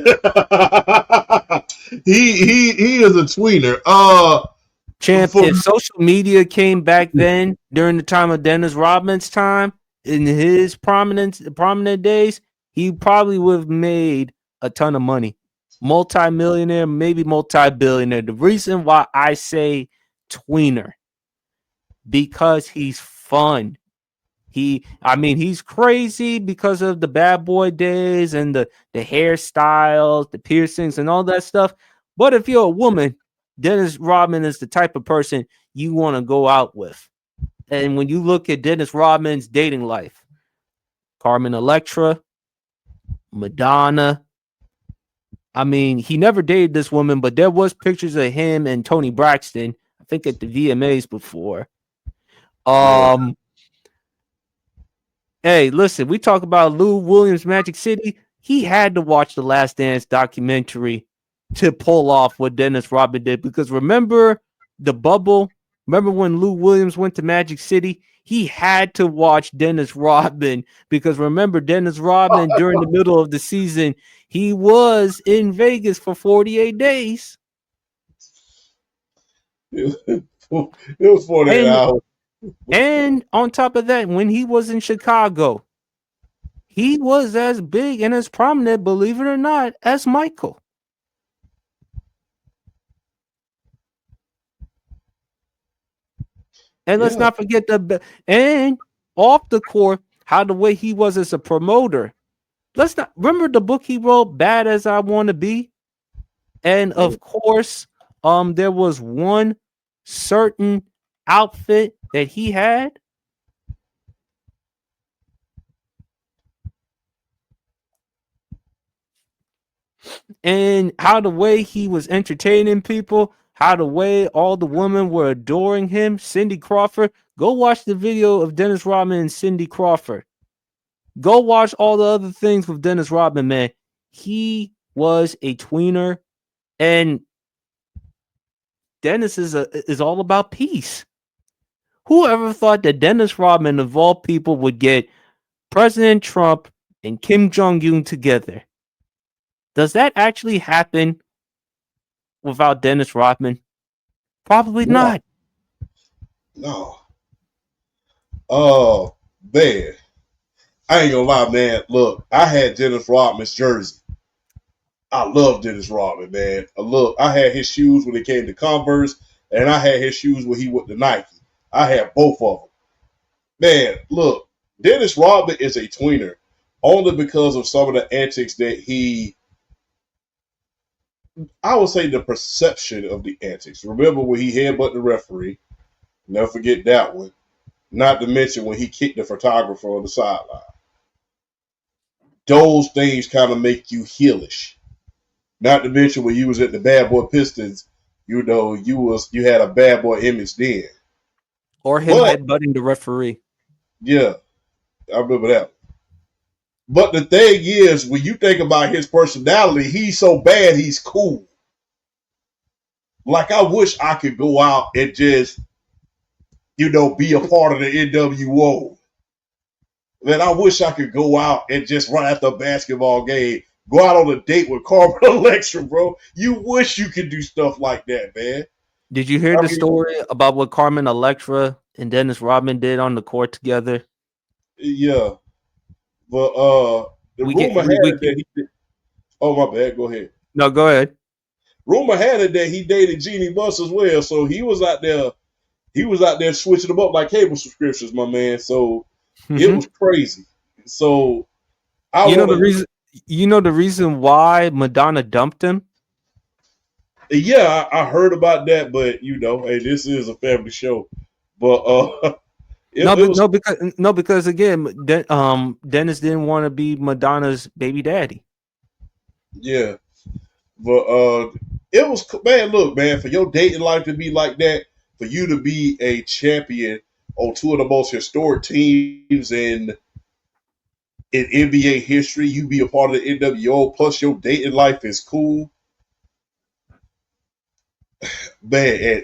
he is a tweener. Champ, if social media came back then during the time of Dennis Rodman's time, in his prominent days, he probably would have made a ton of money. Multi-millionaire, maybe multi-billionaire. The reason why I say tweener, because he's fun. I mean, he's crazy because of the bad boy days and the hairstyles, the piercings, and all that stuff. But if you're a woman, Dennis Rodman is the type of person you want to go out with. And when you look at Dennis Rodman's dating life, Carmen Electra, Madonna. I mean, he never dated this woman, but there was pictures of him and Tony Braxton, I think at the VMAs before. Yeah. Um, Hey, listen, we talk about Lou Williams Magic City. He had to watch the Last Dance documentary to pull off what Dennis Rodman did because remember the bubble? Remember when Lou Williams went to Magic City? He had to watch Dennis Rodman because remember Dennis Rodman during the middle of the season, he was in Vegas for 48 days. It was 48 And hours. and on top of that, when he was in Chicago, he was as big and as prominent, believe it or not, as Michael. And let's Yeah. not forget and off the court, how the way he was as a promoter. Let's not remember the book he wrote, Bad as I Want to Be. And Yeah. of course, there was one certain outfit that he had. And how the way he was entertaining people, how the way all the women were adoring him. Cindy Crawford, go watch the video of Dennis Rodman and Cindy Crawford. Go watch all the other things with Dennis Rodman, man. He was a tweener, and Dennis is all about peace. Whoever thought that Dennis Rodman, of all people, would get President Trump and Kim Jong Un together? Does that actually happen without Dennis Rodman? Probably No. not. No. Oh, man. I ain't gonna lie, man. Look, I had Dennis Rodman's jersey. I love Dennis Rodman, man. I had his shoes when it came to Converse, and I had his shoes when he went to Nike. I had both of them. Man, look, Dennis Rodman is a tweener only because of some of the antics that I would say the perception of the antics. Remember when he headbutted the referee? Never forget that one. Not to mention when he kicked the photographer on the sideline. Those things kind of make you heelish. Not to mention when you was at the Bad Boy Pistons, you had a bad boy image then. Or him But headbutting the referee. yeah, I remember that. But the thing is, when you think about his personality, he's so bad he's cool. Like I wish I could go out and just, be a part of the NWO. Man, I wish I could go out and just run after a basketball game, go out on a date with Carmen Electra, bro. You wish you could do stuff like that, man. Did you hear I the mean, story about what Carmen Electra and Dennis Rodman did on the court together? yeah. But the We get rumor we, had we it that he did. Oh my bad, go ahead. no, go ahead. Rumor had it that he dated Jeannie Buss as well, so he was out there. He was out there switching them up like cable subscriptions, my man. So it was crazy. So I You know the want reason. You know the reason why Madonna dumped him. to. Yeah, I heard about that, but hey, this is a family show. But No, it was because again, Dennis didn't want to be Madonna's baby daddy. yeah. But it was, man. Look, man, for your dating life to be like that, for you to be a champion on two of the most historic teams in NBA history, you be a part of the NWO. Plus, your dating life is cool, man.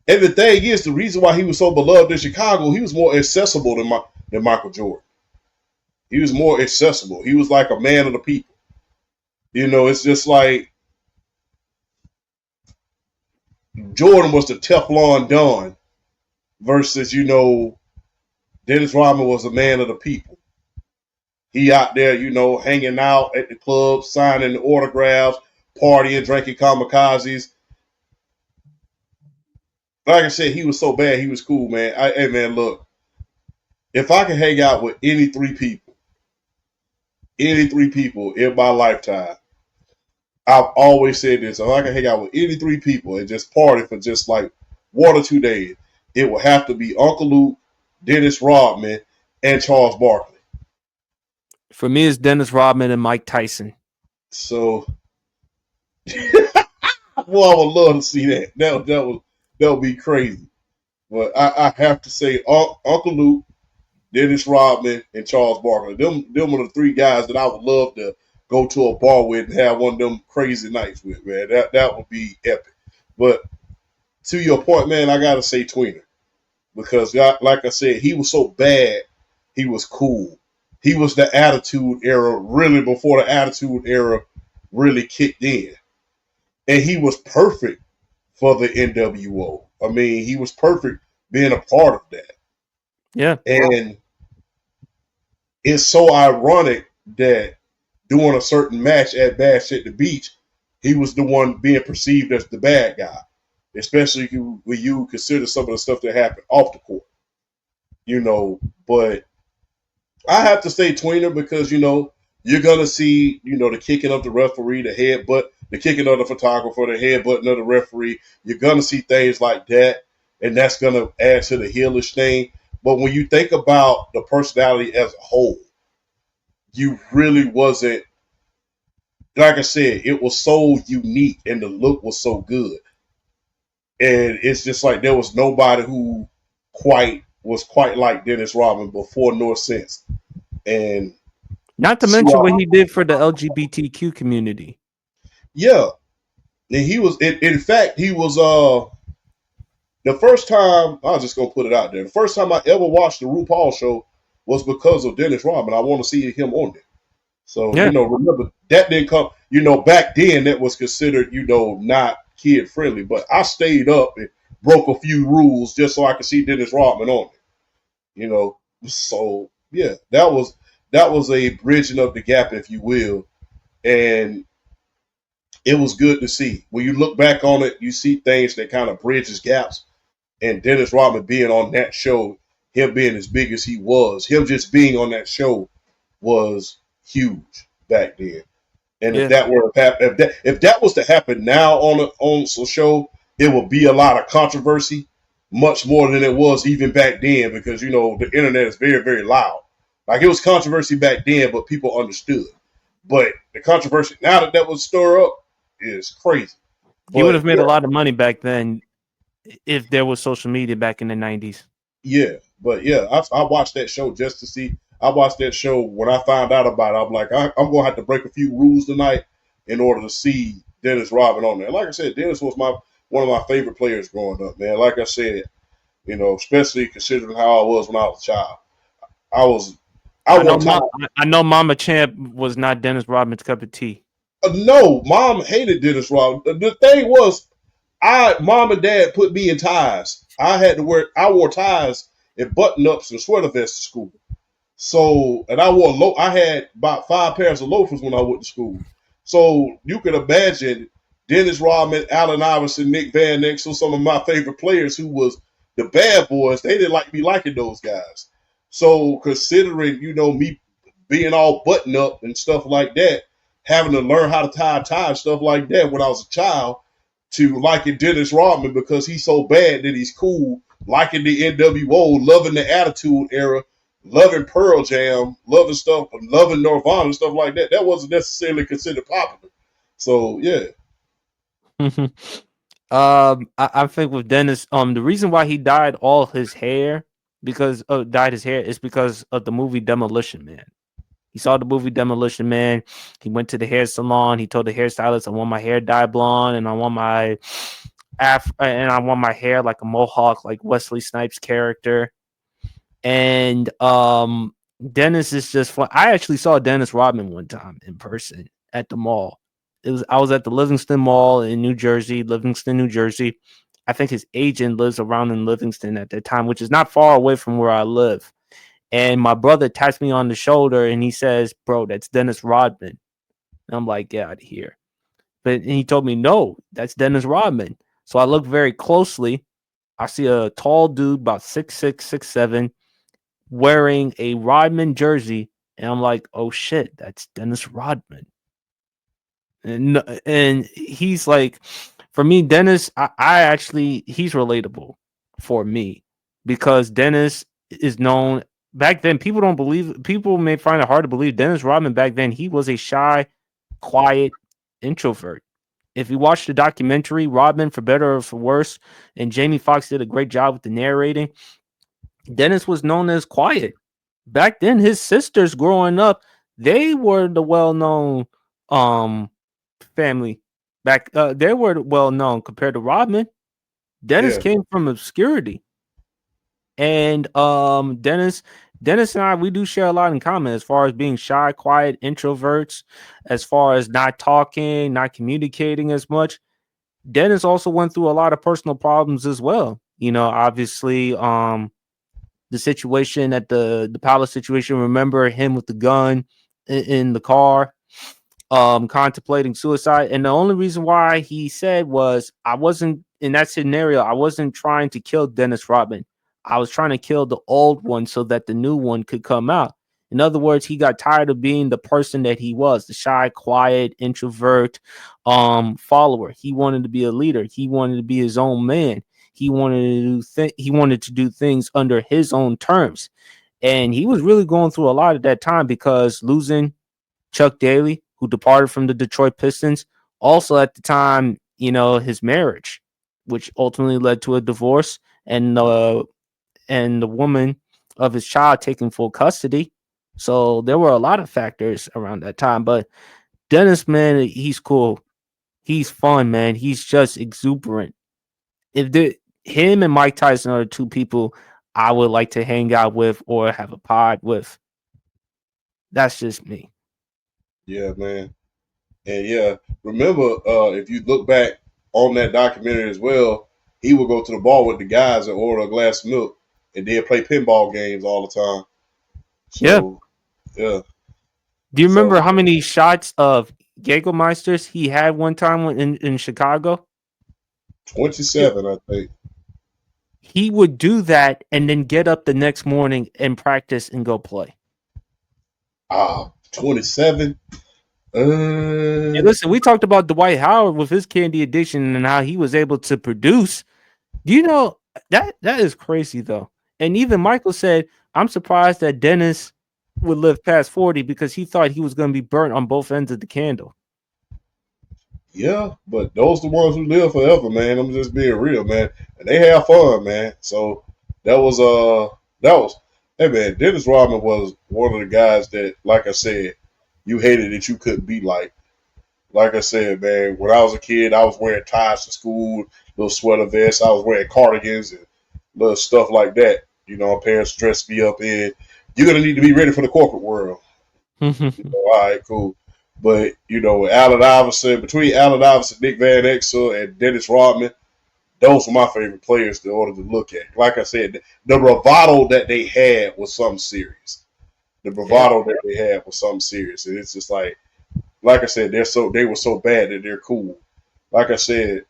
And the thing is, the reason why he was so beloved in Chicago, he was more accessible than Michael Jordan. He was more accessible. He was like a man of the people. It's just like Jordan was the Teflon Don versus, Dennis Rodman was a man of the people. He out there, hanging out at the club, signing autographs, partying, drinking kamikazes. Like I said, he was so bad, he was cool, man. Hey, man, look, If I could hang out with any three people in my lifetime, I've always said this. If I could hang out with any three people and just party for just like 1 or 2 days, it would have to be Uncle Luke, Dennis Rodman, and Charles Barkley. For me, it's Dennis Rodman and Mike Tyson. So, well, I would love to see that. That would be crazy. But I have to say, Uncle Luke, Dennis Rodman, and Charles Barkley. Them are the three guys that I would love to go to a bar with and have one of them crazy nights with, man. That would be epic. But to your point, man, I gotta say Tweener. Because like I said, he was so bad, he was cool. He was the attitude era, really before the attitude era really kicked in. And he was perfect for the NWO. I mean, he was perfect being a part of that. Yeah. And it's so ironic that doing a certain match at Bash at the Beach, he was the one being perceived as the bad guy, especially when you consider some of the stuff that happened off the court. But I have to say Tweener because, you're going to see, the kicking of the referee, the kicking of the photographer, the headbutting of the referee. You're going to see things like that, and that's going to add to the heelish thing. But when you think about the personality as a whole, you really wasn't, like I said, it was so unique and the look was so good. And it's just like there was nobody who was quite like Dennis Rodman before nor since. And Not to mention what he did for the LGBTQ community. Yeah. And he was in fact, he was the first time, I was just gonna put it out there. The first time I ever watched the RuPaul show was because of Dennis Rodman. I want to see him on it. So, Yeah. remember that didn't come, back then that was considered, not kid friendly. But I stayed up and broke a few rules just so I could see Dennis Rodman on it. So yeah, that was a bridging of the gap, if you will. And it was good to see. When you look back on it, you see things that kind of bridges gaps. And Dennis Rodman being on that show, him being as big as he was, him just being on that show was huge back then. And Yeah. if that was to happen now on a show, it would be a lot of controversy, much more than it was even back then, because the internet is very, very loud. Like it was controversy back then, but people understood. But the controversy now that was stir up is crazy. He would have But made yeah, a lot of money back then if there was social media back in the 90s. yeah, but yeah, I watched that show just to see. I watched that show when I found out about it. I'm like, I'm gonna have to break a few rules tonight in order to see Dennis Rodman on there. Like I said, Dennis was one of my favorite players growing up, man. Like I said, especially considering how I was when I was a child. I was, I I know, wore ties. I know, Mama Champ was not Dennis Rodman's cup of tea. No, mom hated Dennis Rodman. The thing was, mom and dad put me in ties. I wore ties and button ups and sweater vests to school. So, and I had about 5 pairs of loafers when I went to school. So you can imagine Dennis Rodman, Allen Iverson, Nick Van Exel, some of my favorite players who was the bad boys. They didn't like me liking those guys. So considering, me being all button up and stuff like that, having to learn how to tie a tie and stuff like that when I was a child, to liking Dennis Rodman because he's so bad that he's cool, liking the NWO, loving the Attitude Era, loving Pearl Jam, loving stuff, loving Nirvana and stuff like that. That wasn't necessarily considered popular. So yeah. I think with Dennis, the reason why he dyed all his hair dyed his hair is because of the movie Demolition Man. He saw the movie Demolition Man. He went to the hair salon. He told the hairstylist, "I want my hair dyed blonde, and I want my hair like a mohawk, like Wesley Snipes' character." And Dennis is just fun. I actually saw Dennis Rodman one time in person at the mall. I was at the Livingston Mall in Livingston, New Jersey. I think his agent lives around in Livingston at that time, which is not far away from where I live. And my brother taps me on the shoulder and he says, "Bro, that's Dennis Rodman." And I'm like, "Get out of here." But he told me, "No, that's Dennis Rodman." So I look very closely. I see a tall dude, about 6'6", 6'7", wearing a Rodman jersey, and I'm like, oh shit, that's Dennis Rodman. And he's like, for me, Dennis, I actually he's relatable for me because Dennis is known back then. People may find it hard to believe Dennis Rodman back then. He was a shy, quiet introvert. If you watch the documentary, Rodman, for better or for worse, and Jamie Foxx did a great job with the narrating. Dennis was known as quiet. Back then, his sisters growing up, they were the well-known um family. They were well known compared to Rodman. Dennis Yeah, came from obscurity. And Dennis and I, we do share a lot in common as far as being shy, quiet, introverts, as far as not talking, not communicating as much. Dennis also went through a lot of personal problems as well. Obviously, the situation at the palace situation. Remember him with the gun in the car, contemplating suicide. And the only reason why he said was, I wasn't in that scenario. I wasn't trying to kill Dennis Rodman. I was trying to kill the old one so that the new one could come out. In other words, he got tired of being the person that he was, the shy, quiet, introvert, follower. He wanted to be a leader. He wanted to be his own man. He wanted to do things under his own terms. And he was really going through a lot at that time because losing Chuck Daly, who departed from the Detroit Pistons, also at the time, his marriage, which ultimately led to a divorce, and the woman of his child taking full custody. So there were a lot of factors around that time. But Dennis, man, he's cool. He's fun, man. He's just exuberant. If the Him and Mike Tyson are the two people I would like to hang out with or have a pod with. That's just me. yeah, man. And yeah, remember, if you look back on that documentary as well, he would go to the bar with the guys and order a glass of milk, and then play pinball games all the time. Yeah. So yeah, Do you remember so how many shots of Jägermeisters he had one time in Chicago? He 27, I think. he would do that and then get up the next morning and practice and go play. 27. And listen, we talked about Dwight Howard with his candy addiction and how he was able to produce. Do you know that is crazy though? And even Michael said, "I'm surprised that Dennis would live past 40 because he thought he was going to be burnt on both ends of the candle." Yeah, but those the ones who live forever, man. I'm just being real, man. And they have fun, man. So that was that was hey man, Dennis Rodman was one of the guys that, like I said, you hated that you couldn't be like. Like I said, man, when I was a kid, I was wearing ties to school, little sweater vests. I was wearing cardigans and little stuff like that. My parents dressed me up in. You're gonna need to be ready for the corporate world. All right, cool. But Allen Iverson, between Allen Iverson, Nick Van Exel, and Dennis Rodman, those were my favorite players in order to look at. Like I said, the bravado that they had was something serious. The Yeah. bravado that they had was something serious, and it's just like I said, they were so bad that they're cool. Like I said,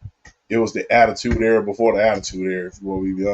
it was the attitude era before the attitude era. If you want me to be honest.